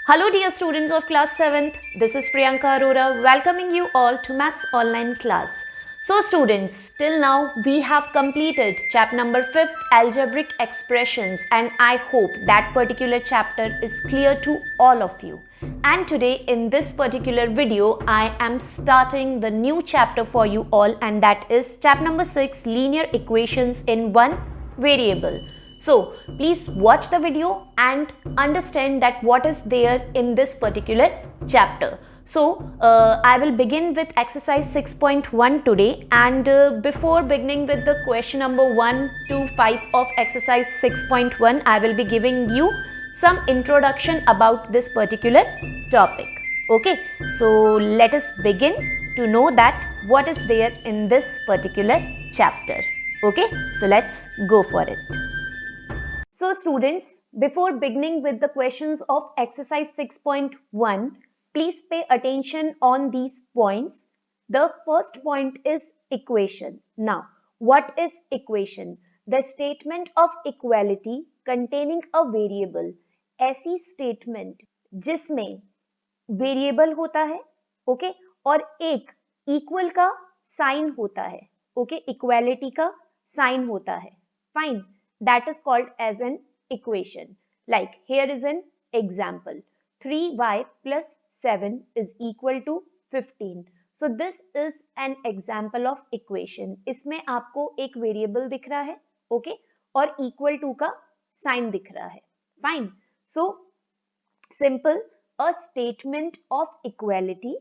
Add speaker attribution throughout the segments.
Speaker 1: Hello dear students of class 7th, this is Priyanka Arora welcoming you all to Maths online class. So students, till now we have completed chapter number 5th algebraic expressions and I hope that particular chapter is clear to all of you. And today in this particular video I am starting the new chapter for you all and that is chapter number 6 linear equations in one variable. So please watch the video and understand that what is there in this particular chapter. So I will begin with exercise 6.1 today and before beginning with the question number 1 to 5 of exercise 6.1 I will be giving you some introduction about this particular topic. Okay, so let us begin to know that what is there in this particular chapter. Okay, so let's go for it. So students, before beginning with the questions of exercise 6.1, please pay attention on these points. The first point is equation. Now, what is equation? The statement of equality containing a variable. ऐसी statement जिसमें variable होता है, okay, और एक equal का sign होता है, okay, equality का साइन होता है, fine, that is called as an equation. Like here is an example, 3y plus 7 is equal to 15. So this is an example of equation. इसमें आपको एक वेरिएबल दिख रहा है, ओके, और इक्वल टू का साइन दिख रहा है, fine. So simple, a statement of equality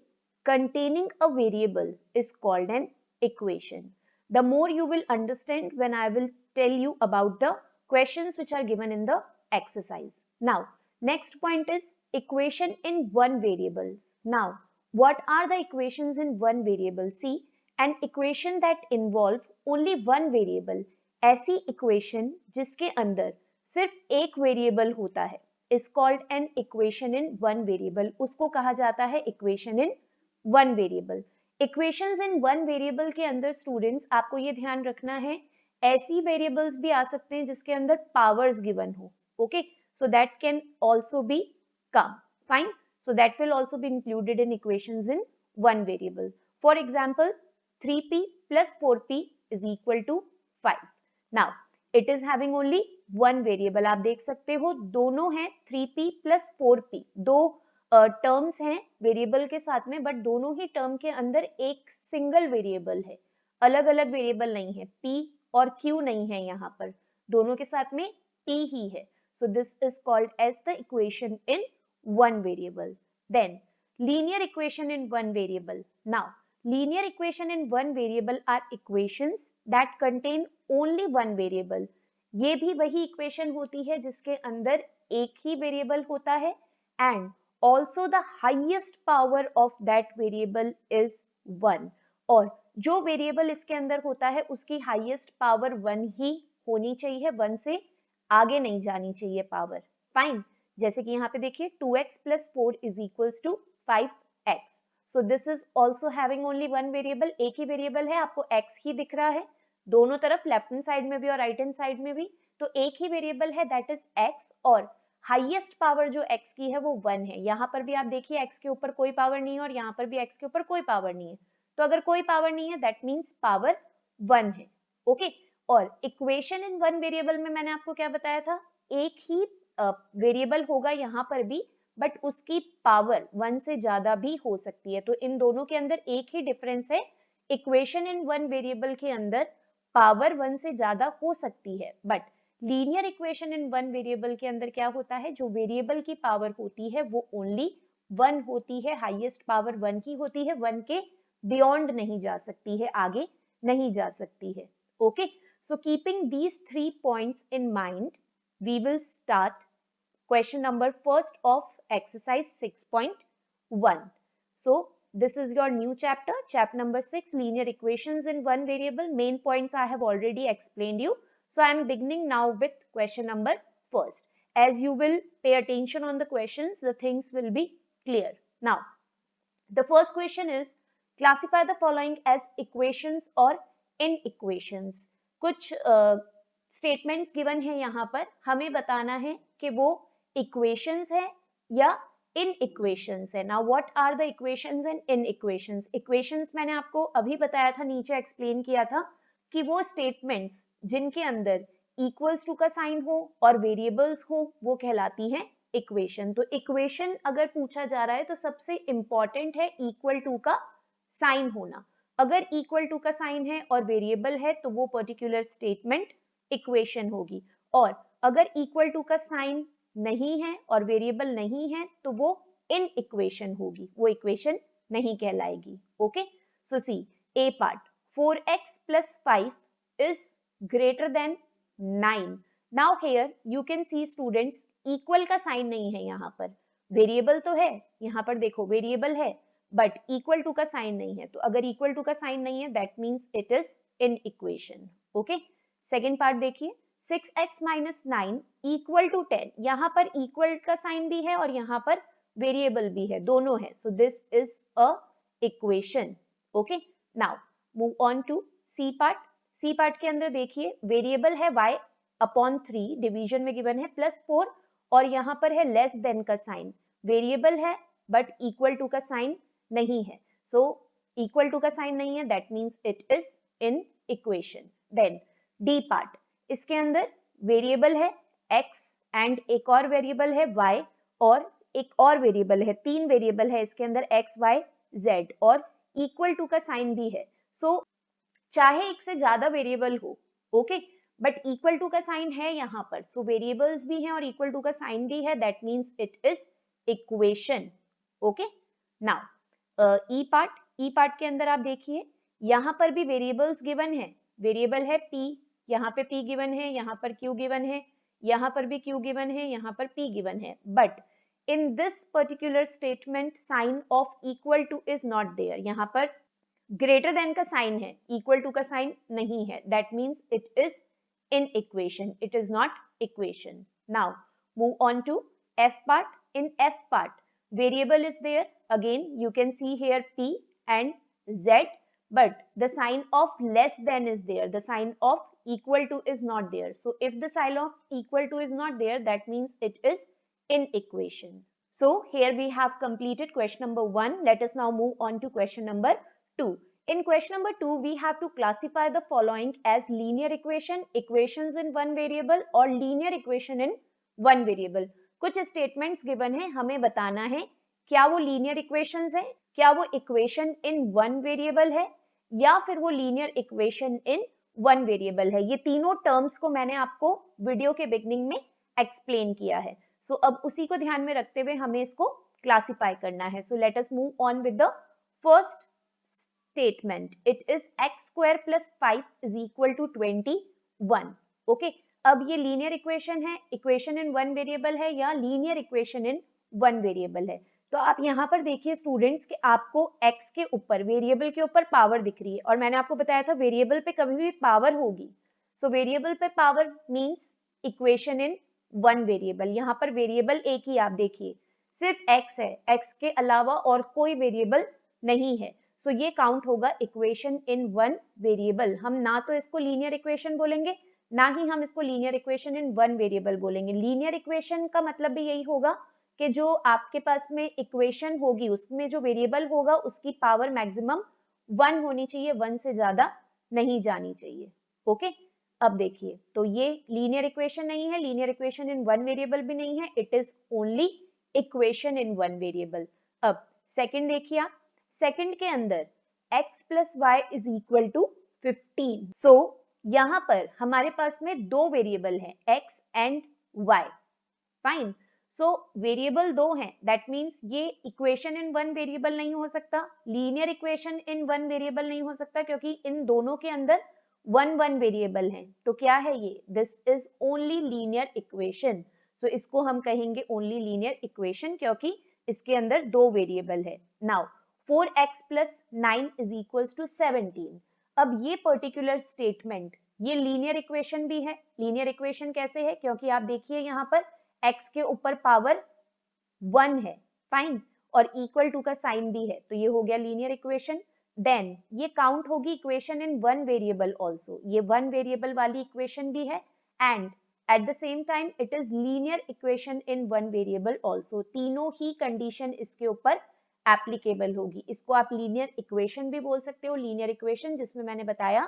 Speaker 1: containing a variable is called an equation. The more you will understand when I will tell you about the questions which are given in the exercise. Now, next point is equation in one variable. Now, what are the equations in one variable? See, an equation that involve only one variable, ऐसी equation जिसके अंदर सिर्फ एक variable होता है, is called an equation in one variable. उसको कहा जाता है equation in one variable. Equations in one variable के अंदर students आपको ये ध्यान रखना है, ऐसी variables भी आ सकते हैं जिसके अंदर powers given हो, okay, so that can also be come, fine, so that will also be included in equations in one variable. For example, 3p plus 4p is equal to 5. Now it is having only one variable. आप देख सकते हो दोनों हैं 3p plus 4p, दो terms हैं variable के साथ में, बट दोनों ही टर्म के अंदर एक सिंगल वेरिएबल है, अलग अलग वेरिएबल नहीं है, p और q नहीं है, यहाँ पर दोनों के साथ में p ही है. So this is called as the equation in one variable. Then linear equation in one variable. Now linear equation in one variable are equations that contain only one variable. ये भी वही equation होती है जिसके अंदर एक ही variable होता है and also the highest power of that variable is 1. और जो वेरिएबल इसके अंदर होता है उसकी हाईएस्ट पावर 1 ही होनी चाहिए, 1 से आगे नहीं जानी चाहिए पावर, फाइन. जैसे कि यहाँ पे देखिए 2x plus 4 is equals to 5x. So this is also having only one variable. एक ही वेरिएबल है, आपको x ही दिख रहा है दोनों तरफ, लेफ्ट हैंड साइड में भी और राइट हैंड साइड में भी, तो एक ही वेरिएबल है दैट इज x और हाईएस्ट पावर जो x की है वो 1 है. यहाँ पर भी आप देखिए x के ऊपर कोई पावर नहीं है और यहाँ पर भी x के ऊपर कोई पावर नहीं है, तो अगर कोई पावर नहीं है दैट मीन्स पावर 1 है, ओके. और इक्वेशन इन वन वेरिएबल में मैंने आपको क्या बताया था, एक ही वेरिएबल होगा यहाँ पर भी, बट उसकी पावर 1 से ज्यादा भी हो सकती है. तो इन दोनों के अंदर एक ही डिफरेंस है, इक्वेशन इन वन वेरिएबल के अंदर पावर 1 से ज्यादा हो सकती है, but linear equation in one variable के अंदर क्या होता है, जो वेरिएबल की पावर होती है वो ओनली 1 होती है, हाईएस्ट पावर 1 की होती है, 1 के बियॉन्ड नहीं जा सकती है, आगे नहीं जा सकती है, okay. So keeping these 3 points in mind we will start question number first of exercise 6.1. So this is your new chapter, chapter number 6, linear equations in one variable. Main points I have already explained you. So I am beginning now with question number first. As you will pay attention on the questions, the things will be clear. Now, the first question is, classify the following as equations or inequations. कुछ statements given है यहाँ पर, हमें बताना है कि वो equations है या इन इक्वेशंस है। Now what are the equations and inequations? Equations मैंने आपको अभी बताया था, नीचे एक्सप्लेन किया था कि वो स्टेटमेंट्स जिनके अंदर इक्वल्स टू का साइन हो और वेरिएबल्स हो वो कहलाती हैं इक्वेशन। तो इक्वेशन अगर पूछा जा रहा है तो सबसे इंपॉर्टेंट है इक्वल टू का साइन होना। अगर इक्वल टू का साइन है और वेरिएबल है तो वो पर्टिकुलर स्टेटमेंट इक्वेशन होगी, और अगर इक्वल टू का साइन नहीं है और वेरिएबल नहीं है तो वो इन इक्वेशन होगी, वो इक्वेशन नहीं कहलाएगी। Okay, so C A part, 4x plus 5 is greater than 9. Now here you can see students, equal का साइन नहीं है, यहाँ पर वेरिएबल तो है, यहाँ पर देखो वेरिएबल है बट इक्वल टू का साइन नहीं है। तो अगर इक्वल टू का साइन नहीं है that means it is in equation. Okay, second part देखिए, 6x minus 9 equal to 10, यहाँ पर इक्वल का साइन भी है और यहाँ पर वेरिएबल भी है, दोनों है। So this is a equation. Okay, now move on to C part. C part के अंदर देखिए वेरिएबल है y अपॉन 3, डिवीजन में गिवन है +4, और यहाँ पर है लेस देन का साइन। वेरिएबल है बट इक्वल टू का साइन नहीं है, सो इक्वल टू का साइन नहीं है that means it is inequation. Then D part, इसके अंदर वेरिएबल है x एंड एक और वेरिएबल है y, और एक और वेरिएबल है, 3 वेरिएबल है इसके अंदर x, y, z, और इक्वल टू का साइन भी है। सो चाहे एक से ज्यादा वेरिएबल हो, ओके, बट इक्वल टू का साइन है यहाँ पर, सो वेरिएबल्स भी हैं और इक्वल टू का साइन भी है, that means it is equation. Okay, now E part, E part के अंदर आप देखिए यहाँ पर भी वेरिएबल्स गिवन है, वेरिएबल है p, यहाँ पे p गिवन है, यहाँ पर q गिवन है, यहाँ पर भी q गिवन है, यहाँ पर p गिवन है, but in this particular statement sign of equal to is not there. यहाँ पर ग्रेटर देन का साइन है, इक्वल टू का साइन नहीं है, that means it is inequation, it is not equation. Now move on to f part. In f part, variable is there, again you can see here p and z, but the sign of less than is there, the sign of equal to is not there. So if the sign of equal to is not there, that means it is in equation. So here we have completed question number 1. Let us now move on to question number 2. In question number 2, we have to classify the following as linear equation, equations in one variable, or linear equation in one variable. कुछ statements given है, हमें बताना है क्या वो linear equations है, क्या वो इक्वेशन इन वन वेरिएबल है, या फिर वो linear equation in one variable है। ये तीनों टर्म्स को मैंने आपको वीडियो के बिगनिंग में एक्सप्लेन किया है। सो अब उसी को ध्यान में रखते हुए हमें इसको क्लासिफाई करना है। So let us move on with the first statement, it is x² + 5 = 21। Okay, अब ये लीनियर इक्वेशन है, इक्वेशन इन वन वेरिएबल है या linear equation in one variable है। तो आप यहाँ पर देखिए स्टूडेंट्स कि आपको x के ऊपर, वेरिएबल के ऊपर पावर दिख रही है, और मैंने आपको बताया था वेरिएबल पे कभी भी पावर होगी, सो वेरिएबल पे power means equation in one variable. यहाँ पर वेरिएबल एक ही, आप देखिए सिर्फ x है, x के अलावा और कोई वेरिएबल नहीं है, सो ये काउंट होगा इक्वेशन इन वन वेरिएबल। हम ना तो इसको लीनियर इक्वेशन बोलेंगे, ना ही हम इसको linear equation in one variable बोलेंगे। लीनियर इक्वेशन का मतलब भी यही होगा कि जो आपके पास में इक्वेशन होगी उसमें जो वेरिएबल होगा उसकी पावर मैक्सिमम 1 होनी चाहिए, 1 से ज्यादा नहीं जानी चाहिए। ओके, अब देखिए तो ये लीनियर इक्वेशन नहीं है, linear equation in one variable भी नहीं है, it is only equation in one variable. अब सेकंड देखिए आप, सेकंड के अंदर x + y = 15। सो यहाँ पर हमारे पास में दो वेरिएबल हैं x and y, fine. So variable दो हैं, दैट मीन्स ये इक्वेशन इन वन वेरिएबल नहीं हो सकता, linear equation in one variable नहीं हो सकता, क्योंकि इन दोनों के अंदर वन वन वेरिएबल हैं। तो क्या है ये, this is only linear equation. So इसको हम कहेंगे ओनली लीनियर इक्वेशन क्योंकि इसके अंदर दो वेरिएबल है। Now 4x + 9 = 17। अब ये पर्टिकुलर स्टेटमेंट ये लीनियर इक्वेशन भी है। लीनियर इक्वेशन कैसे है, क्योंकि आप देखिए यहाँ पर x के ऊपर पावर 1 है, फाइन, और इक्वल टू का साइन भी है, तो ये हो गया लीनियर इक्वेशन। देन ये काउंट होगी equation in one variable also, ये वन वेरिएबल वाली इक्वेशन भी है, and at the same time it is linear equation in one variable also, तीनों ही कंडीशन इसके ऊपर एप्लीकेबल होगी। इसको आप लीनियर इक्वेशन भी बोल सकते हो, लीनियर इक्वेशन जिसमें मैंने बताया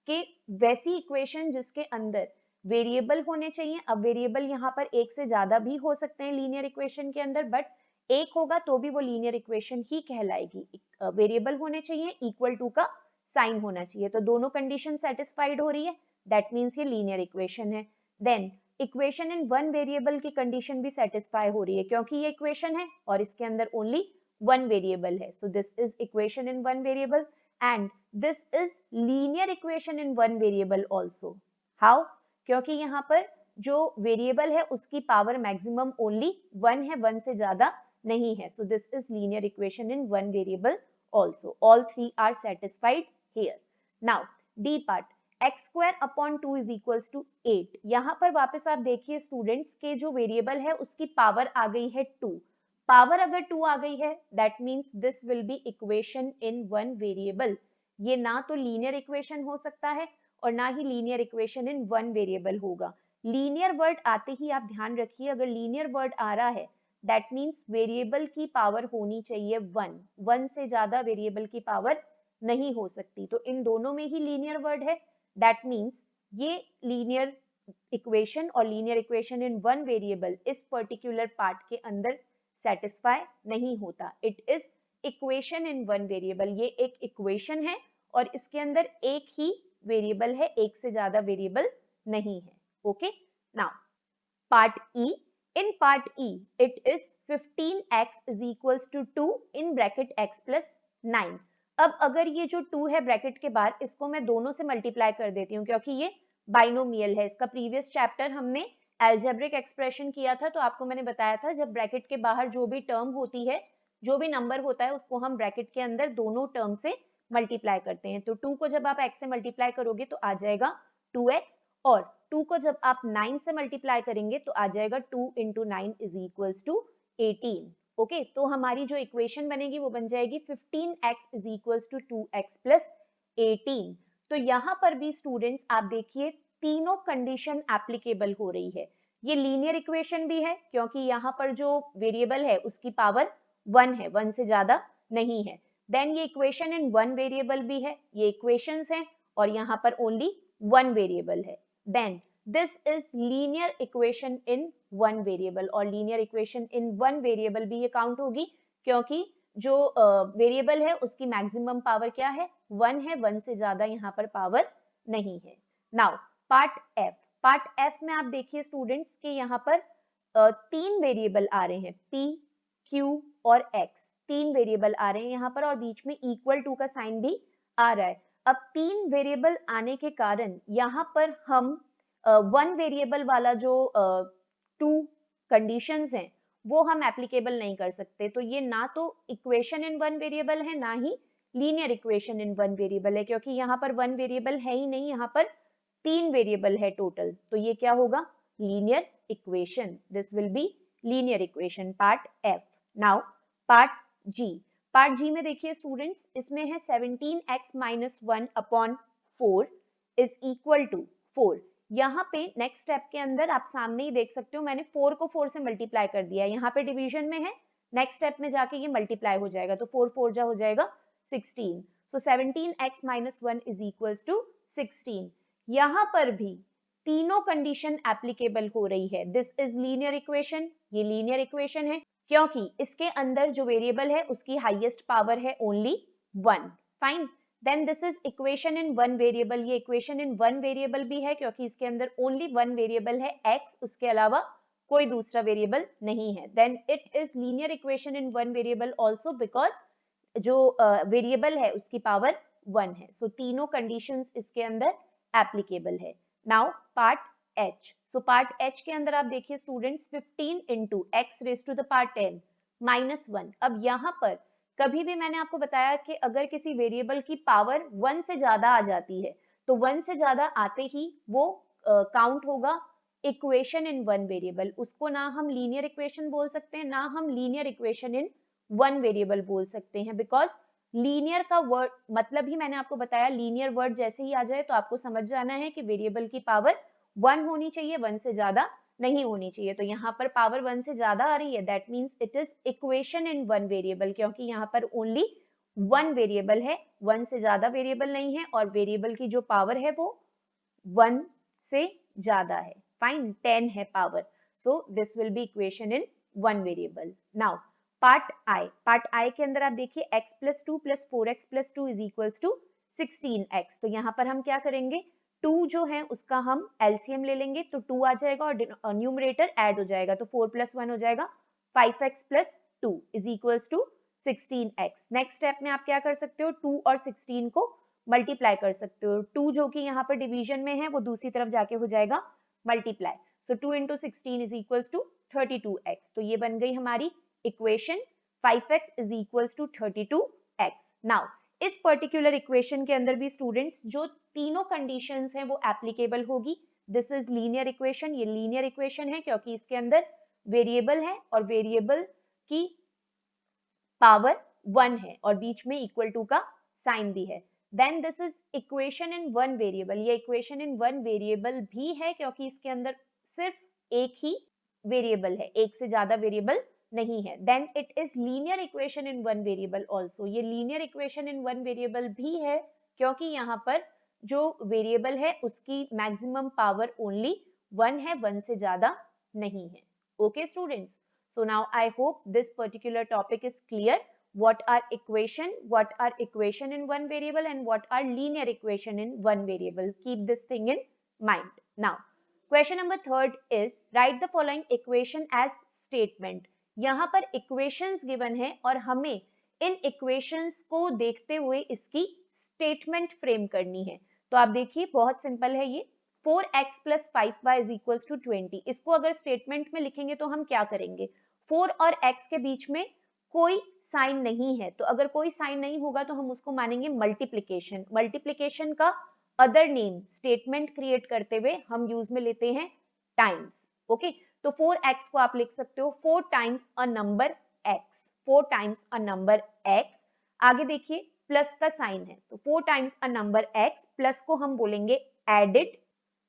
Speaker 1: कि वैसी इक्वेशन जिसके अंदर वेरिएबल होने चाहिए। अब वेरिएबल यहाँ पर एक से ज्यादा भी हो सकते हैं लीनियर इक्वेशन के अंदर, बट एक होगा तो भी वो लीनियर इक्वेशन ही कहलाएगी। वेरिएबल होने चाहिए, इक्वल टू का साइन होना चाहिए, तो दोनों कंडीशन सेटिस्फाइड हो रही है, दैट मीन्स ये लीनियर इक्वेशन है। Then equation in one variable की कंडीशन भी सेटिस्फाई हो रही है, क्योंकि ये इक्वेशन है और इसके अंदर ओनली वन वेरिएबल है, so this is equation in one variable and this is linear equation in one variable also. How? क्योंकि यहाँ पर जो वेरिएबल है उसकी पावर मैक्सिमम ओनली वन है, वन से ज्यादा नहीं है, so this is linear equation in one variable also. All three are satisfied here. Now D part, x square upon 2 is equals to 8। यहाँ पर वापस आप देखिए स्टूडेंट्स के जो वेरिएबल है उसकी पावर आ गई है 2। पावर अगर 2 आ गई है that means this will be equation in one variable. ये ना तो लीनियर इक्वेशन हो सकता है और ना ही linear equation in one variable होगा। लीनियर वर्ड आते ही आप ध्यान रखिए, अगर लीनियर वर्ड आ रहा है दैट मीन्स वेरिएबल की पावर होनी चाहिए वन, वन से ज्यादा वेरिएबल की पावर नहीं हो सकती। तो इन दोनों में ही लीनियर वर्ड है, दैट मीन्स ये लीनियर इक्वेशन और linear equation in one variable इस पर्टिकुलर पार्ट के अंदर सेटिस्फाई नहीं होता। It is equation in one variable, ये एक इक्वेशन है और इसके अंदर एक ही वेरिएबल है, एक से ज्यादा वेरिएबल नहीं है। Okay, now part E. In part E it is 15x is equals to 2 in bracket x plus 9। अब अगर ये जो 2 है ब्रैकेट के बाहर, इसको मैं दोनों से मल्टीप्लाई कर देती हूँ क्योंकि ये बाइनोमियल है। इसका प्रीवियस चैप्टर हमने एल्जेब्रिक एक्सप्रेशन किया था, तो आपको मैंने बताया था जब ब्रैकेट के बाहर जो भी टर्म होती है, जो भी नंबर होता है, उसको हम ब्रैकेट के अंदर दोनों टर्म से मल्टीप्लाई करते हैं। तो 2 को जब आप x से मल्टीप्लाई करोगे तो आ जाएगा 2x, और 2 को जब आप 9 से मल्टीप्लाई करेंगे तो आ जाएगा 2 into 9 is equals to 18। Okay, तो हमारी जो इक्वेशन बनेगी वो बन जाएगी 15x is equals to 2x plus 18। तो यहाँ पर भी स्टूडेंट्स आप देखिए तीनों कंडीशन एप्लीकेबल हो रही है। ये लीनियर इक्वेशन भी है क्योंकि यहाँ पर जो वेरिएबल है उसकी पावर वन है, वन से ज्यादा नहीं है। देन ये इक्वेशन इन वन वेरिएबल भी है, ये इक्वेशंस हैं और यहाँ पर ओनली वन वेरिएबल है। Then this is linear equation in one variable, और linear equation in one variable भी ये काउंट होगी क्योंकि जो वेरिएबल है उसकी मैक्सिमम पावर क्या है, वन है, वन से ज्यादा यहाँ पर पावर नहीं है। Now part F. Part F में आप देखिए स्टूडेंट्स के यहाँ पर तीन वेरिएबल आ रहे हैं, p, q और x, तीन वेरिएबल आ रहे हैं यहाँ पर और बीच में इक्वल टू का साइन भी आ रहा है। अब तीन वेरिएबल आने के कारण यहाँ पर हम वन वेरिएबल वाला जो टू कंडीशंस हैं वो हम एप्लीकेबल नहीं कर सकते। तो ये ना तो इक्वेशन इन वन वेरिएबल है ना ही linear equation in one variable है, क्योंकि यहाँ पर वन वेरिएबल है ही नहीं, यहाँ पर तीन वेरिएबल है टोटल। तो ये क्या होगा, linear equation. This will be linear equation part F. Now part G. Part G में देखिए स्टूडेंट्स, इसमें है 17x minus 1 upon 4 is equal to 4। यहाँ पे नेक्स्ट स्टेप के अंदर आप सामने ही देख सकते हो मैंने 4 को 4 से मल्टीप्लाई कर दिया है, यहाँ पे डिवीजन में है, नेक्स्ट स्टेप में जाके ये मल्टीप्लाई हो जाएगा, तो 4 4 जा हो जाएगा 16। सो 17x minus 1 is equals to 16। यहाँ पर भी तीनों कंडीशन एप्लीकेबल हो रही है। दिस इज लीनियर इक्वेशन, ये लीनियर इक्वेशन है क्योंकि इसके अंदर जो वेरिएबल है उसकी हाईएस्ट पावर है only one. Fine. Then this is equation in one variable, ये इक्वेशन इन वन वेरिएबल भी है क्योंकि इसके अंदर ओनली वन वेरिएबल है x, उसके अलावा कोई दूसरा वेरिएबल नहीं है। Then it is linear equation in one variable also because जो वेरिएबल है उसकी पावर वन है। सो तीनों कंडीशंस इसके अंदर एप्लीकेबल है। Now part h। सो पार्ट h के अंदर आप देखिए students 15 into x raise to the power 10 minus 1। अब यहाँ पर कभी भी मैंने आपको बताया कि अगर किसी वेरिएबल की पावर वन से ज्यादा आ जाती है तो वन से ज्यादा आते ही वो काउंट होगा इक्वेशन इन वन वेरिएबल। उसको ना हम लीनियर इक्वेशन बोल सकते हैं ना हम linear equation in one variable बोल सकते हैं, बिकॉज लीनियर का वर्ड मतलब ही मैंने आपको बताया, लीनियर वर्ड जैसे ही आ जाए तो आपको समझ जाना है कि वेरिएबल की पावर 1 होनी चाहिए, 1 से ज्यादा नहीं होनी चाहिए। तो यहाँ पर पावर 1 से ज्यादा आ रही है, that means it is equation in one variable, क्योंकि यहाँ पर ओनली 1 वेरिएबल है, 1 से ज्यादा वेरिएबल नहीं है, और वेरिएबल की जो पावर है वो 1 से ज्यादा है। फाइन, 10 है power, so this will be equation in one variable. Now part I के अंदर आप देखिए x plus 2 plus 4x plus 2 is equals to 16x। तो यहाँ पर हम क्या करेंगे, 2 जो है उसका हम एलसीएम ले लेंगे, तो 2 आ जाएगा और न्यूमरेटर ऐड हो जाएगा, तो 4 प्लस 1 हो जाएगा 5x plus 2 is equals to 16x। Next step में आप क्या कर सकते हो, 2 और 16 को मल्टीप्लाई कर सकते हो। 2 जो कि यहाँ पर डिवीजन में है वो दूसरी तरफ जाके हो जाएगा multiply, so 2 into 16 is equals to 32x। तो ये बन गई हमारी equation 5x is equals to 32x। Now इस पर्टिकुलर इक्वेशन के अंदर भी स्टूडेंट्स जो तीनों कंडीशंस हैं वो एप्लीकेबल होगी। दिस इज लीनियर इक्वेशन, ये लीनियर इक्वेशन है क्योंकि इसके अंदर वेरिएबल है और वेरिएबल की पावर 1 है और बीच में इक्वल टू का साइन भी है। Then this is equation in one variable, ये इक्वेशन इन वन वेरिएबल भी है क्योंकि इसके अंदर सिर्फ एक ही वेरिएबल है, एक से ज्यादा वेरिएबल नहीं है। Then it is linear equation in one variable also, ये linear equation in one variable भी है क्योंकि यहाँ पर जो वेरिएबल है उसकी मैक्सिमम पावर ओनली 1 है, 1 से ज्यादा नहीं है। Okay students, so now I hope this particular topic is clear. What are equation in one variable and what are linear equation in one variable. Keep this thing in mind. Now question number 3 is write the following equation as statement. यहाँ पर equations given है और हमें इन equations को देखते हुए इसकी statement frame करनी है। तो आप देखिए बहुत सिंपल है ये, 4x plus 5y is equals to 20। इसको अगर स्टेटमेंट में लिखेंगे तो हम क्या करेंगे, 4 और x के बीच में कोई साइन नहीं है, तो अगर कोई साइन नहीं होगा तो हम उसको मानेंगे मल्टीप्लिकेशन। मल्टीप्लिकेशन का अदर नेम स्टेटमेंट क्रिएट करते हुए हम यूज में लेते हैं टाइम्स। ओके, तो 4x को आप लिख सकते हो 4 times a number x, 4 times a number x। आगे देखिए प्लस का साइन है, तो 4 times a number x, plus को हम बोलेंगे added.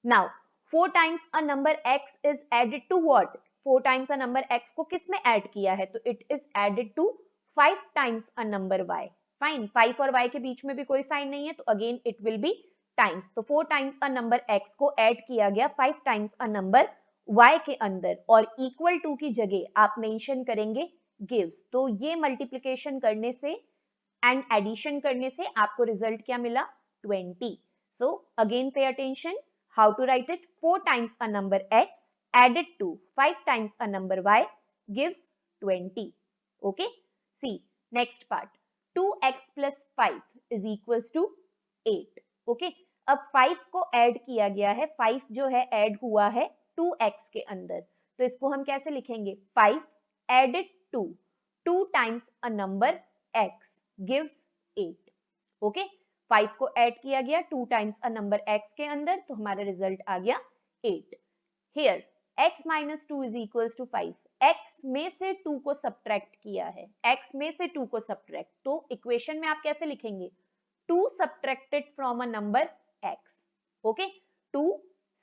Speaker 1: Now 4 times a number x is added to what? 4 times a number x को किस में ऐड किया है, तो it is added to 5 times a number y. Fine, 5 और y के बीच में भी कोई साइन नहीं है, तो again it will be times. तो 4 times a number x को ऐड किया गया 5 times a number y के अंदर और equal to की जगह आप मेंशन करेंगे gives। तो ये मल्टीप्लिकेशन करने से एंड एडिशन करने से आपको रिजल्ट क्या मिला, 20। So again pay attention. How to write it? 4 times a number x added to 5 times a number y gives 20. Okay? See, next part. 2x plus 5 is equals to 8. Okay? अब 5 को add किया गया है, 5 जो है add हुआ है 2x के अंदर, तो इसको हम कैसे लिखेंगे, 5 added to 2 times a number x gives 8. Okay? 5 को ऐड किया गया 2 टाइम्स अ नंबर x के अंदर, तो हमारा रिजल्ट आ गया 8। Here x minus 2 is equals to 5, x में से 2 को सब्ट्रैक्ट किया है, x में से 2 को सब्ट्रैक्ट, तो इक्वेशन में आप कैसे लिखेंगे, 2 subtracted from a number x। Okay, 2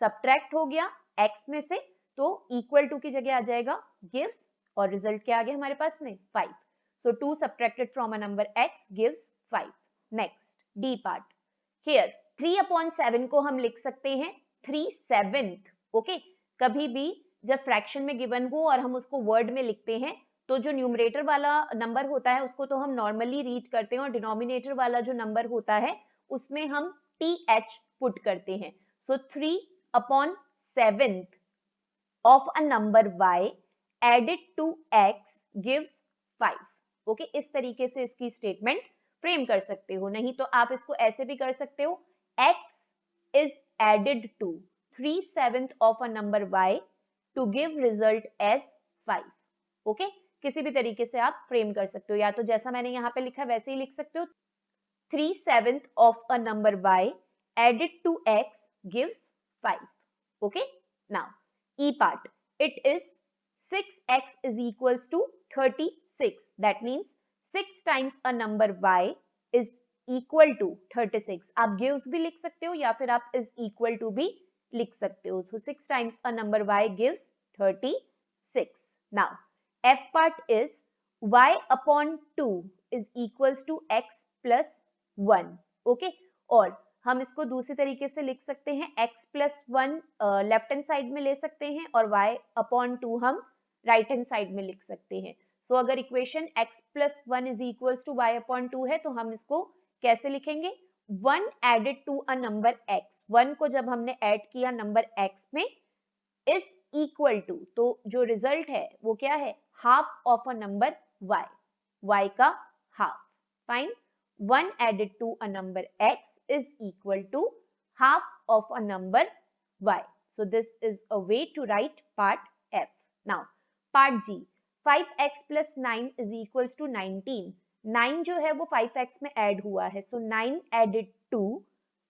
Speaker 1: subtract हो गया x में से, तो इक्वल टू की जगह आ जाएगा गिव्स, और रिजल्ट क्या आ गया हमारे पास में 5। सो 2 subtracted from a number x gives 5। Next D part, here 3/7 को हम लिख सकते हैं 3/7। ओके, कभी भी जब फ्रैक्शन में गिवन हो और हम उसको वर्ड में लिखते हैं तो जो न्यूमरेटर वाला नंबर होता है उसको तो हम नॉर्मली रीड करते हैं और डिनोमिनेटर वाला जो नंबर होता है उसमें हम th पुट करते हैं। सो 3/7 of a number y added to x gives 5। Okay, इस तरीके से इसकी स्टेटमेंट फ्रेम कर सकते हो, नहीं तो आप इसको ऐसे भी कर सकते हो, x is added to 3/7 of a number y to give result as 5। Okay, किसी भी तरीके से आप फ्रेम कर सकते हो, या तो जैसा मैंने यहाँ पे लिखा वैसे ही लिख सकते हो, 3/7 of a number y added to x gives 5। Okay, now e part, it is 6x is equals to 36, that means 6 times a number y is equal to 36। आप gives भी लिख सकते हो या फिर आप is equal to भी लिख सकते हो. So 6 times a number y gives 36. Now F part is y upon 2 is equals to x plus 1. Okay, और हम इसको दूसरी तरीके से लिख सकते हैं, x plus 1 left hand side में ले सकते हैं और y upon 2 हम राइट हैंड साइड में लिख सकते हैं. सो अगर equation x plus 1 is equals to y upon 2 है तो हम इसको कैसे लिखेंगे? 1 added to a number x, 1 को जब हमने ऐड किया नंबर x में, is equal to, तो जो रिजल्ट है वो क्या है? Half of a number y, y का half. Fine. 1 added to a number x is equal to half of a number y. So this is a way to write part F. Now part G, 5x plus 9 is equals to 19. 9 जो है वो 5x में add हुआ है, so 9 added to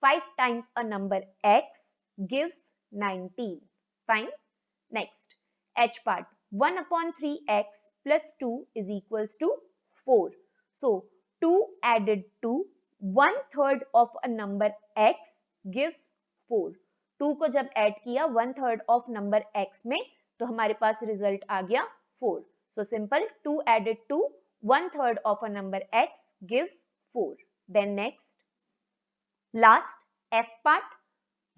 Speaker 1: 5 times a number x gives 19. Fine. Next, H part, 1 upon 3x plus 2 is equals to 4. So 2 added to 1/3 of a number x gives 4. 2 को जब add किया 1/3 of number x में तो हमारे पास result आ गया 4. So simple, 2 added to 1/3 of a number x gives 4. Then next, last F part,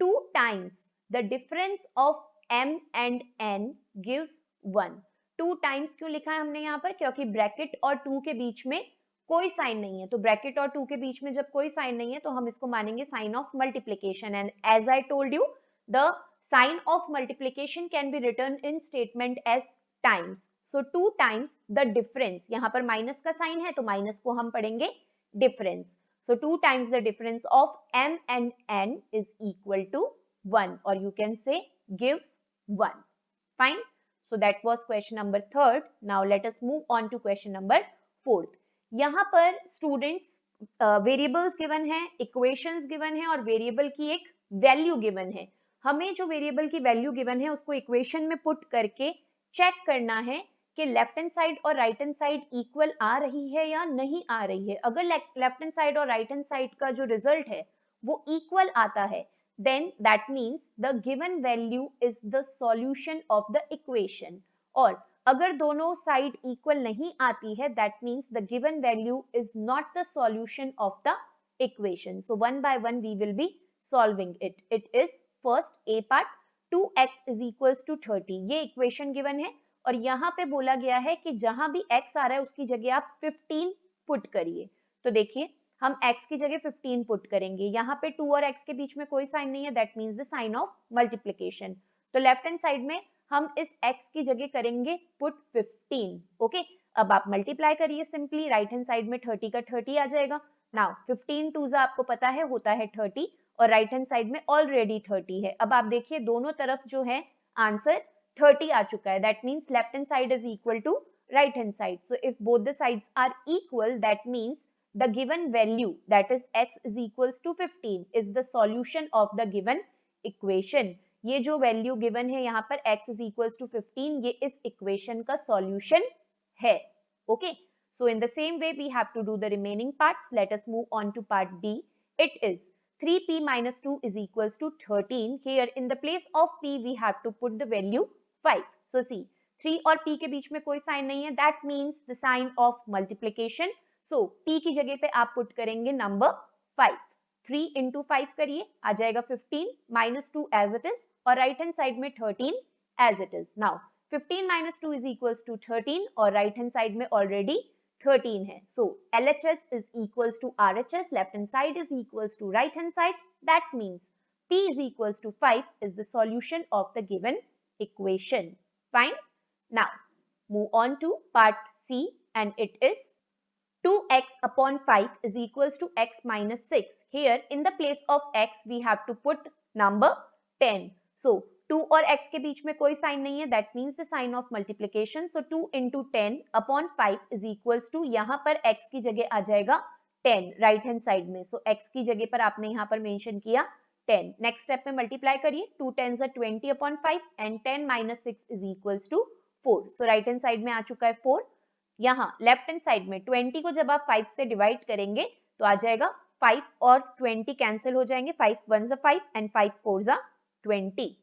Speaker 1: 2 times the difference of m and n gives 1. 2 times क्यों लिखा है हमने यहाँ पर? क्योंकि ब्रैकेट और 2 के बीच में कोई साइन नहीं है, तो ब्रैकेट और 2 के बीच में जब कोई साइन नहीं है तो हम इसको मानेंगे sign of multiplication. And as I told you, the sign of multiplication can be written in statement as times. So 2 times the difference, यहाँ पर माइनस का साइन है तो माइनस को हम पढ़ेंगे difference. So 2 times the difference of m and n is equal to 1, or you can say gives 1. Fine. So that was question number 3rd. Now let us move on to question number 4th. यहाँ पर students variables given है, equations given है और variable की एक value given है. हमें जो variable की value given है उसको equation में put करके check करना है कि लेफ्ट हैंड साइड और राइट हैंड साइड इक्वल आ रही है या नहीं आ रही है. अगर लेफ्ट हैंड साइड और राइट हैंड साइड का जो रिजल्ट है वो इक्वल आता है, then that means the given value is the solution of the equation. और अगर दोनों साइड इक्वल नहीं आती है, that means the given value is not the solution of the equation. So one by one we will be solving it. It is first A part, 2x is equals to 30. ये equation given है और यहाँ पे बोला गया है कि जहां भी x आ रहा है उसकी जगह आप 15 पुट करिए. तो देखिए हम x की जगह 15 पुट करेंगे. यहाँ पे 2 और x के बीच में कोई साइन नहीं है, that means the sign of multiplication. तो लेफ्ट हैंड साइड में हम इस x की जगह करेंगे पुट 15. ओके, अब आप मल्टीप्लाई करिए सिंपली, राइट हैंड साइड में 30 का 30 आ जाएगा. नाउ 15 टू आपको पता है होता है 30 और राइट हैंड साइड में ऑलरेडी 30 है. अब आप देखिए दोनों तरफ जो है आंसर 30 आ चुका है. That means left hand side is equal to right hand side. So if both the sides are equal, that means the given value, that is x is equals to 15, is the solution of the given equation. ये जो value given है यहाँ पर x is equals to 15, ये इस equation का solution है. Okay. So in the same way we have to do the remaining parts. Let us move on to part B. It is 3p minus 2 is equals to 13. Here in the place of p we have to put the value 5. So see, 3 और p के बीच में कोई sign नहीं है, that means the sign of multiplication. So p की जगह पे आप पुट करेंगे नंबर 5. 3 into 5 करिए, आ जाएगा 15 minus 2 as it is और राइट हैंड साइड में 13 as it is. Now 15 minus 2 is equals to 13 और राइट हैंड साइड में ऑलरेडी 13 है. So LHS is equals to RHS, left hand side is equals to right hand side. That means P is equals to 5 is the solution of the given equation. Fine. Now move on to part C and it is 2x upon 5 is equals to x minus 6. Here in the place of x we have to put number 10. So 2 और x के बीच में कोई sign नहीं है, that means the sign of multiplication. So 2 into 10 upon 5 is equals to, यहाँ पर x की जगह आ जाएगा 10 राइट हैंड साइड में. So x की जगह पर आपने यहाँ पर मेंशन किया 10. नेक्स्ट स्टेप में मल्टीप्लाई करिए, 2 10s are 20 upon 5 and 10 minus 6 is equals to 4. So right hand side में आ चुका है 4. यहाँ लेफ्ट हैंड साइड में 20 को जब आप 5 से डिवाइड करेंगे तो आ जाएगा 5 और 20 कैंसिल हो जाएंगे, 5 1s are 5 and 5 4s are 20।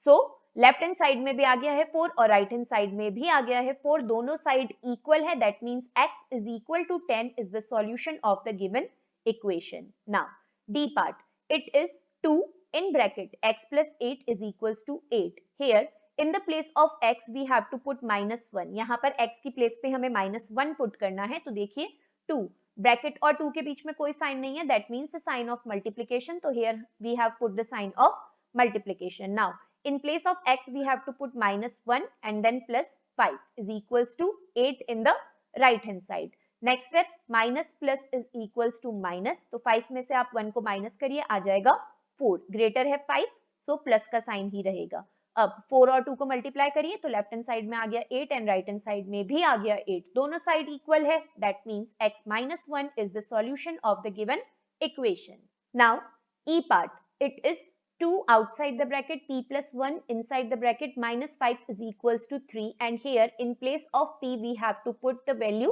Speaker 1: So left hand side में भी आ गया है 4 और राइट हैंड साइड में भी आ गया है 4, दोनों साइड इक्वल है, that means x is equal to 10 is the solution of the given equation. Now D part, it is 2 in bracket x plus 8 is equals to 8. Here in the place of x we have to put -1, यहाँ पर x की place पे हमें -1 put करना है, तो देखिए 2 bracket और 2 के बीच में कोई साइन नहीं है, that means the sign of multiplication, तो here we have put the sign of multiplication. Now in place of x we have to put -1 and then plus 5 is equals to 8 in the right hand side. Next step, minus plus is equals to minus, तो 5 में से आप 1 को minus करिए, आ जाएगा 4, greater है 5, so plus का sign ही रहेगा. अब 4 और 2 को मल्टीप्लाई करिए तो लेफ्ट हैंड साइड में आ गया 8 एंड राइट हैंड साइड में भी आ गया 8, दोनों साइड इक्वल है, that means x minus 1 is the solution of the given equation. Now E part, it is 2 outside the bracket, p plus 1 inside the bracket, minus 5 is equals to 3, and here in place of p we have to put the value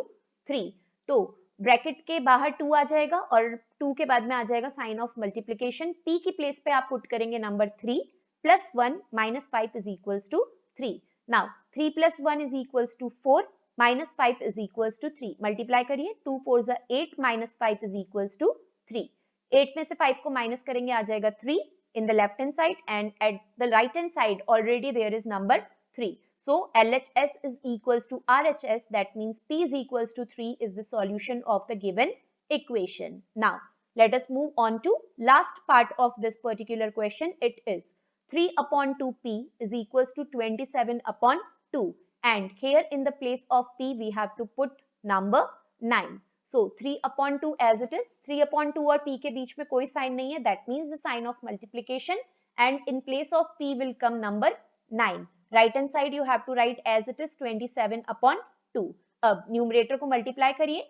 Speaker 1: 3. तो bracket के बाहर 2 आ जाएगा और 2 के बाद में आ जाएगा sign of multiplication, p की प्लेस पे आप पुट करेंगे number 3 plus 1 minus 5 is equals to 3. Now 3 plus 1 is equals to 4, minus 5 is equals to 3, multiply करिए, 2 4 is 8 minus 5 is equals to 3. 8 में से 5 को माइनस करेंगे, आ जाएगा 3 in the left hand side, and at the right hand side already there is number 3. So LHS is equals to RHS, that means P is equals to 3 is the solution of the given equation. Now let us move on to last part of this particular question. It is 3 upon 2p is equals to 27 upon 2, and here in the place of p we have to put number 9. So 3 upon 2 as it is, 3 upon 2 और p के बीच में कोई sign नहीं है, that means the sign of multiplication, and in place of p will come number 9. Right hand side you have to write as it is 27 upon 2. अब numerator को multiply करिए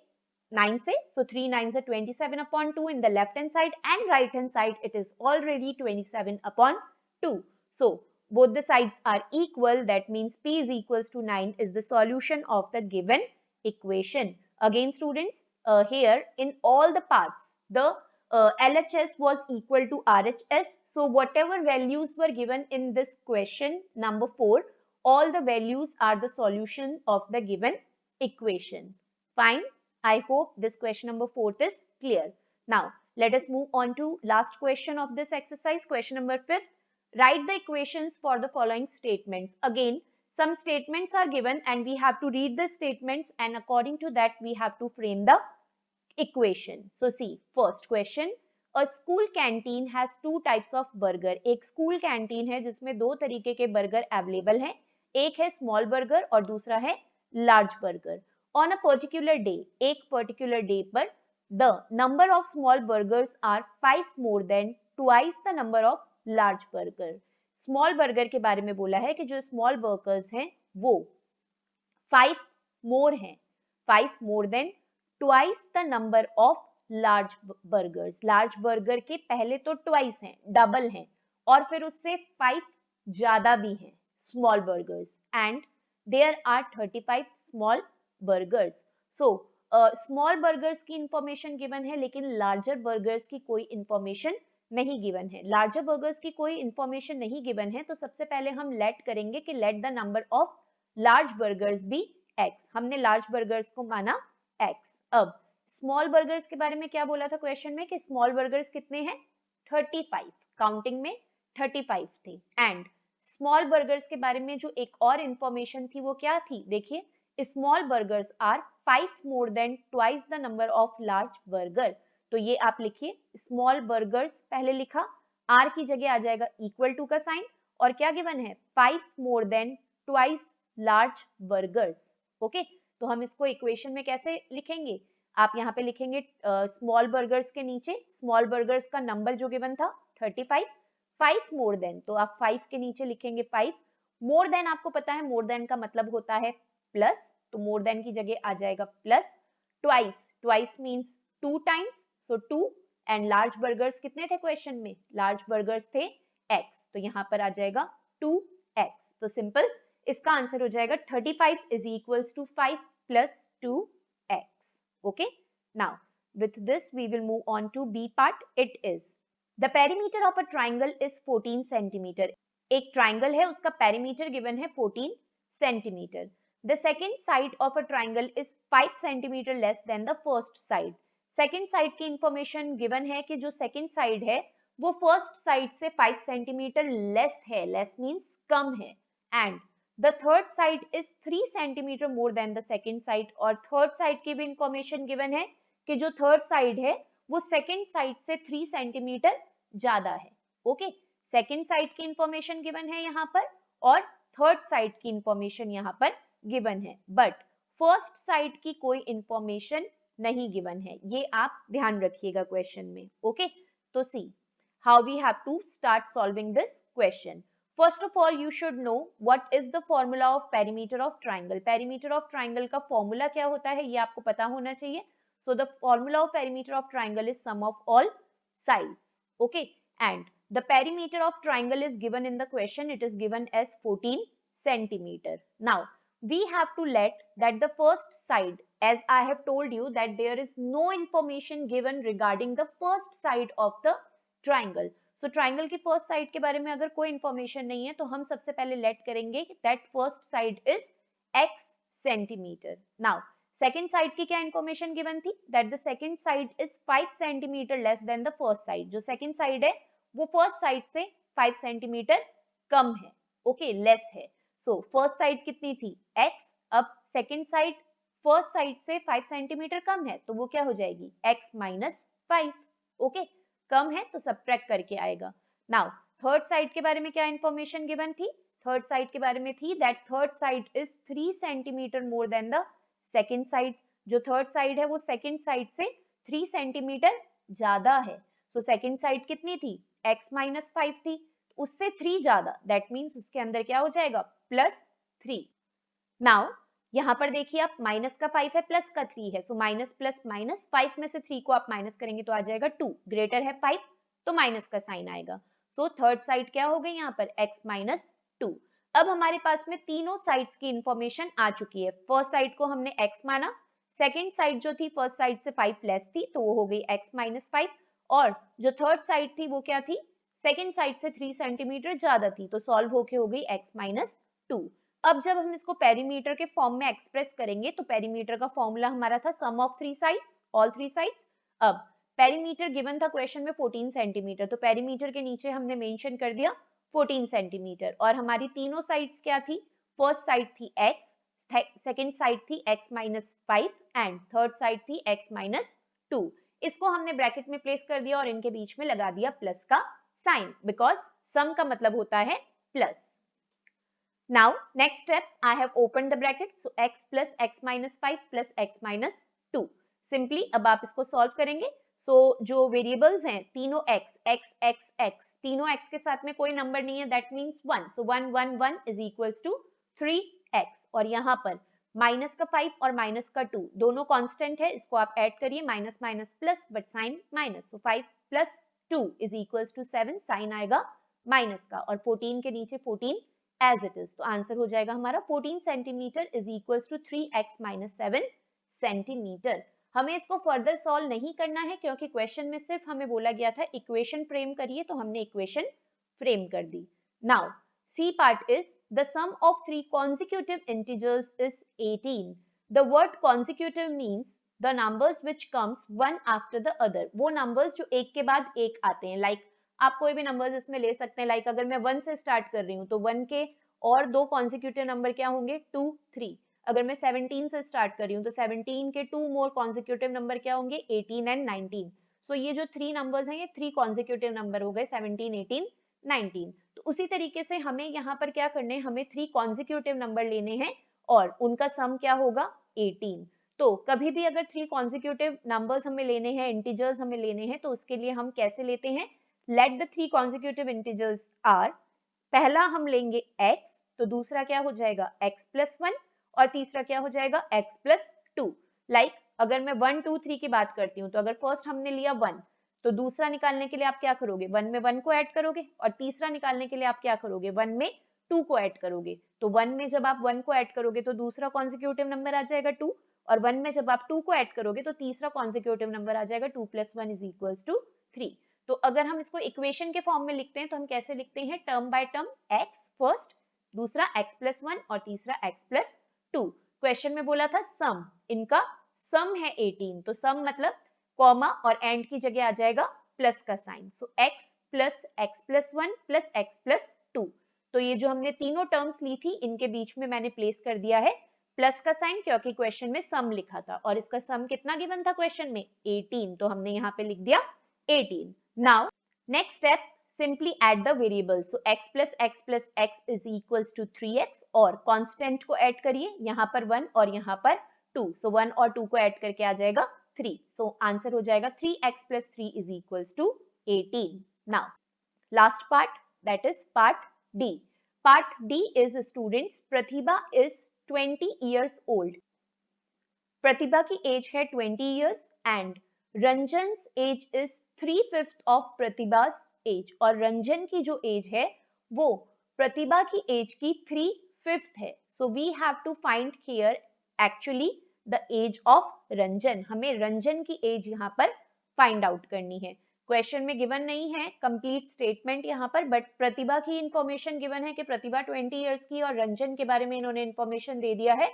Speaker 1: 9 से, so 3 9s are 27 upon 2 in the left hand side, and right hand side it is already 27 upon 2. So both the sides are equal, that means p is equals to 9 is the solution of the given equation. Again students, here in all the parts the LHS was equal to RHS, so whatever values were given in this question number 4, all the values are the solution of the given equation. Fine, I hope this question number 4 is clear. Now let us move on to last question of this exercise, question number 5. Write the equations for the following statements. Again some statements are given and we have to read the statements, and according to that we have to frame the equation. So see, first question, a school canteen has two types of burger. एक school canteen है जिसमें दो तरीके के burger available हैं, एक है small burger और दूसरा है large burger. On a particular day, एक particular day पर the number of small burgers are 5 more than twice the number of large burger. Small burger के बारे में बोला है कि जो स्मॉल बर्गर्स हैं वो 5 मोर हैं, 5 more than twice the number of large burgers. Large burger के पहले तो ट्वाइस हैं, डबल हैं, और फिर उससे 5 ज्यादा भी हैं small burgers, and there are 35 small burgers. So small burgers की इंफॉर्मेशन गिवन है लेकिन लार्जर बर्गर्स की कोई इंफॉर्मेशन नहीं गिवन है. लार्जर बर्गर्स की कोई इंफॉर्मेशन नहीं गिवन है, तो सबसे पहले हम लेट करेंगे कि let the number of large burgers be x. हमने लार्ज बर्गर्स को माना x. अब स्मॉल बर्गर्स के बारे में क्या बोला था क्वेश्चन में कि स्मॉल बर्गर्स कितने हैं, 35, काउंटिंग में 35 थे. एंड स्मॉल बर्गर्स के बारे में जो एक और इंफॉर्मेशन थी वो क्या थी, देखिए, small burgers are 5 more than twice the number of large burger. तो ये आप लिखिए, स्मॉल बर्गर्स पहले लिखा, आर की जगह आ जाएगा इक्वल टू का साइन, और क्या गिवन है 5 more than twice large burgers. Okay, तो हम इसको इक्वेशन में कैसे लिखेंगे, आप यहाँ पे लिखेंगे स्मॉल बर्गर्स के नीचे स्मॉल बर्गर्स का नंबर जो गिवन था 35, 5 मोर देन, तो आप 5 के नीचे लिखेंगे 5, मोर देन आपको पता है मोर देन का मतलब होता है प्लस, तो मोर देन की जगह आ जाएगा plus, twice, twice means 2 times, so 2, and large burgers कितने थे क्वेश्चन में, लार्ज बर्गर्स थे x, तो यहाँ पर आ जाएगा 2x. तो सिंपल इसका आंसर हो जाएगा 35 is equals to 5 plus 2x. Okay, now with this we will move on to B part. It is the perimeter of a triangle is 14 centimetre. एक ट्राइंगल है, उसका पेरीमीटर गिवन है 14 centimetre. The second side of a triangle is 5 centimetre less than the first side. Second side की information given है कि जो second side है वो फर्स्ट साइड से 5 सेंटीमीटर लेस है, लेस मीन्स कम है, and the third side is 3 centimetre more than the second side. और थर्ड साइड की भी इंफॉर्मेशन गिवन है कि जो थर्ड साइड है वो सेकेंड साइड से 3 सेंटीमीटर ज्यादा है। ओके, सेकेंड साइड की इंफॉर्मेशन गिवन है यहाँ पर और थर्ड साइड की इंफॉर्मेशन यहाँ पर गिवन है, बट फर्स्ट साइड की कोई इंफॉर्मेशन नहीं गिवन है, ये आप ध्यान रखिएगा क्वेश्चन में। ओके, तो सी how we have to start solving this question. First of all, you should know what is the formula of perimeter of triangle. Perimeter of triangle का formula क्या होता है ये आपको पता होना चाहिए. So the formula of perimeter of triangle is sum of all sides. Okay, and the perimeter of triangle is given in the question. It is given as 14 centimeter. Now we have to let that the first side, as I have told you that there is no information given regarding the first side of the triangle. So triangle की first side के बारे में अगर कोई information नहीं है तो हम सबसे पहले लेट करेंगे that first side is x centimetre. Now second side की क्या इंफॉर्मेशन गिवन थी that the second side is 5 centimetre less than the first side. जो सेकंड साइड है वो फर्स्ट साइड से 5 सेंटीमीटर कम है, ओके, लेस है। सो फर्स्ट साइड कितनी थी x, अब सेकंड साइड फर्स्ट साइड से 5 सेंटीमीटर कम है तो वो क्या हो जाएगी x माइनस 5। ओके, कम है तो सब्ट्रैक्ट करके आएगा। नाउ थर्ड साइड के बारे में क्या इंफॉर्मेशन गिवन थी, थर्ड साइड के बारे में थी that third side is 3 centimetre more than the second side. जो थर्ड साइड है वो सेकंड साइड से 3 सेंटीमीटर ज्यादा है। सो सेकंड साइड कितनी थी x माइनस 5 थी, उससे 3 ज्यादा, दैट मीन्स उसके अंदर क्या हो जाएगा प्लस 3। नाउ यहाँ पर देखिए आप माइनस का 5 है प्लस का 3 है, सो माइनस प्लस माइनस 5 में से 3 को आप माइनस करेंगे तो आ जाएगा 2, ग्रेटर है 5 तो माइनस का साइन आएगा। सो थर्ड साइड क्या हो गई यहाँ पर x माइनस 2। अब हमारे पास में तीनों साइड्स की इंफॉर्मेशन आ चुकी है। फर्स्ट साइड को हमने x माना, सेकेंड साइड जो थी फर्स्ट साइड से 5 लेस थी तो वो हो गई x माइनस 5, और जो थर्ड साइड थी वो क्या थी सेकेंड साइड से 3 सेंटीमीटर ज्यादा थी तो सॉल्व होके हो गई x माइनस 2। अब जब हम इसको पेरीमीटर के फॉर्म में एक्सप्रेस करेंगे तो पेरीमीटर का फॉर्मूला हमारा था सम ऑफ 3 साइड्स, ऑल 3 साइड्स। अब पेरीमीटर गिवन था क्वेश्चन में 14 सेंटीमीटर, तो पेरीमीटर के नीचे हमने मेंशन कर दिया 14 सेंटीमीटर, और हमारी तीनों साइड्स क्या थी, फर्स्ट साइड थी x, सेकेंड साइड थी x minus 5 and third side थी x माइनस 2। इसको हमने ब्रैकेट में प्लेस कर दिया और इनके बीच में लगा दिया प्लस का साइन, बिकॉज सम का मतलब होता है plus. Now next step, I have opened the bracket, so x plus x minus 5 plus x minus 2. Simply अब आप इसको सॉल्व करेंगे। So जो वेरिएबल्स हैं तीनों x, x, x, x, तीनों x के साथ में कोई नंबर नहीं है, that means 1. So 1, 1, 1 is equals to 3x, और यहाँ पर माइनस का 5 और माइनस का 2 दोनों कांस्टेंट है, इसको आप ऐड करिए, minus minus plus but sign minus, so 5 plus 2 is equals to 7, sign आएगा माइनस का, और 14 के नीचे 14 as it is, तो आंसर हो जाएगा हमारा 14 centimetre is equals to 3x minus 7 centimetre. हमें इसको फर्दर सॉल्व नहीं करना है क्योंकि क्वेश्चन में सिर्फ हमें बोला गया था इक्वेशन फ्रेम करिए, तो हमने इक्वेशन फ्रेम कर दी। Now see part is the sum of 3 consecutive integers is 18. The word consecutive means the numbers which comes one after the other. वो numbers जो एक के बाद एक आते हैं, like आप कोई भी नंबर्स इसमें ले सकते हैं, लाइक अगर मैं 1 से स्टार्ट कर रही हूँ तो 1 के और दो कॉन्जिक्यूटिव नंबर क्या होंगे 2, 3। अगर मैं 17 से स्टार्ट कर रही हूँ तो 17 के 2 मोर कॉन्जिक्यूटिव नंबर क्या होंगे 18 एंड 19। सो ये जो 3 नंबर्स हैं ये 3 कॉन्जिक्यूटिव नंबर हो गए 17, 18, 19। तो उसी तरीके से हमें यहाँ पर क्या करने हैं, हमें 3 कॉन्जिक्यूटिव नंबर लेने हैं और उनका सम क्या होगा 18। तो कभी भी अगर 3 कॉन्जिक्यूटिव नंबर्स हमें लेने हैं, इंटीजर्स हमें लेने हैं, तो उसके लिए हम कैसे लेते हैं, let the 3 consecutive integers are, पहला हम लेंगे x, तो दूसरा क्या हो जाएगा x plus 1 और तीसरा क्या हो जाएगा x plus 2। लाइक अगर मैं 1, 2, 3 की बात करती हूँ तो अगर फर्स्ट हमने लिया 1 तो दूसरा निकालने के लिए आप क्या करोगे 1 में 1 को ऐड करोगे, और तीसरा निकालने के लिए आप क्या करोगे 1 में 2 को ऐड करोगे। तो 1 में जब आप 1 को ऐड करोगे तो दूसरा कॉन्जिक्यूटिव नंबर आ जाएगा 2, और 1 में जब आप 2 को ऐड करोगे तो तीसरा कॉन्जिक्यूटिव नंबर आ जाएगा 2 plus 1 is equals to 3। तो अगर हम इसको इक्वेशन के फॉर्म में लिखते हैं तो हम कैसे लिखते हैं, term by term, x first, दूसरा x+1 और तीसरा x+2। क्वेश्चन में बोला था सम, इनका सम है 18, तो सम मतलब कॉमा और एंड की जगह आ जाएगा प्लस का साइन, सो x plus x+1 plus x+2। तो ये जो हमने तीनों टर्म्स ली थी इनके बीच में मैंने प्लेस कर दिया है प्लस का साइन, क्योंकि क्वेश्चन में सम लिखा था और इसका सम कितना गिवन था क्वेश्चन में, 18, तो हमने यहाँ पे लिख दिया 18। Now next step, simply add the variables, so x plus x is equals to 3x, और कांस्टेंट को ऐड करिए, यहाँ पर 1 और यहाँ पर 2, so 1 और 2 को ऐड करके आ जाएगा 3, so आंसर हो जाएगा 3x plus 3 is equals to 18। now last part, that is part D. part D is, students, Pratibha is 20 years old. प्रतिभा की एज है 20 years and Ranjan's age is 3/5 of Pratibha's age, और रंजन की जो एज है वो प्रतिभा की एज की 3/5 है। So we have to find here actually the age of Ranjan, हमें रंजन की एज यहाँ पर फाइंड आउट करनी है। क्वेश्चन में गिवन नहीं है कंप्लीट स्टेटमेंट यहाँ पर, बट प्रतिभा की इंफॉर्मेशन गिवन है कि प्रतिभा 20 इयर्स की, और रंजन के बारे में इन्होंने इंफॉर्मेशन दे दिया है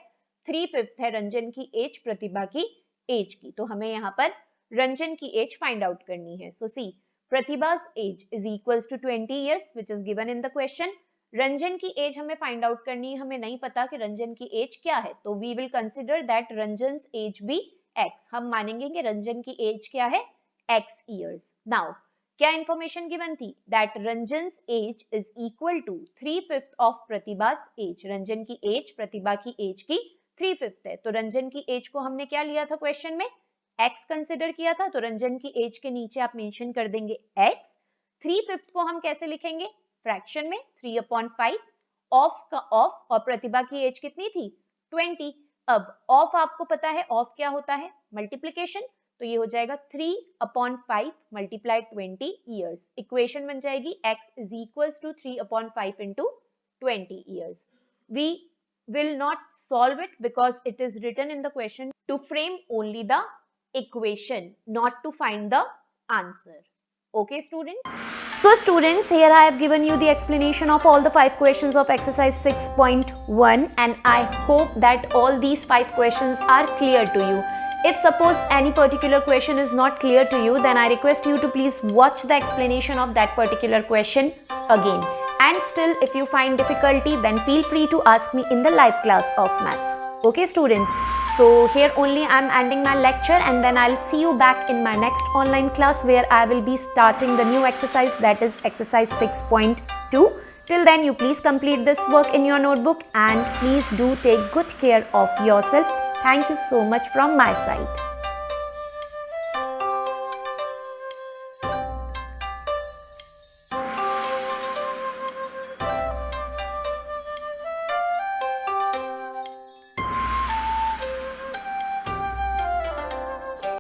Speaker 1: 3/5 है रंजन की एज प्रतिभा की एज की, तो हमें यहाँ पर रंजन की एज फाइंड आउट करनी है। सो सी, प्रतिभा's age is equals to 20 years which is given in the question. Ranjan की एज हमें फाइंड आउट करनी है, हमें नहीं पता कि रंजन की एज क्या है, तो we will consider that Ranjan's age be x, हम मानेंगे कि रंजन की एज क्या है, x इयर्स। नाउ क्या इंफॉर्मेशन गिवन थी, that Ranjan's age is equal to 3/5 of प्रतिभा's एज, रंजन की एज प्रतिभा की एज की 3/5 है, तो रंजन की एज को हमने क्या लिया था क्वेश्चन में, x कंसिडर किया था, तो रंजन की एज के नीचे आप मेंशन कर देंगे x। 3/5 को हम कैसे लिखेंगे, फ्रैक्शन में 3/5, ऑफ का ऑफ, और प्रतिभा की एज कितनी थी 20। अब ऑफ आपको पता है ऑफ क्या होता है, मल्टीप्लीकेशन, तो ये हो जाएगा 3/5 मल्टीप्लाई 20 इयर्स, इक्वेशन बन जाएगी x is equals to 3/5 into 20 years. We will not solve it because it is written in the question to frame only the equation, not to find the answer. Okay, students? So students, here I have given you the explanation of all the 5 questions of exercise 6.1, and I hope that all these 5 questions are clear to you. If suppose any particular question is not clear to you, then I request you to please watch the explanation of that particular question again. And still, if you find difficulty, then feel free to ask me in the live class of maths. Okay, students? So here only I am ending my lecture, and then I'll see you back in my next online class where I will be starting the new exercise, that is exercise 6.2. Till then, you please complete this work in your notebook, and please do take good care of yourself. Thank you so much from my side.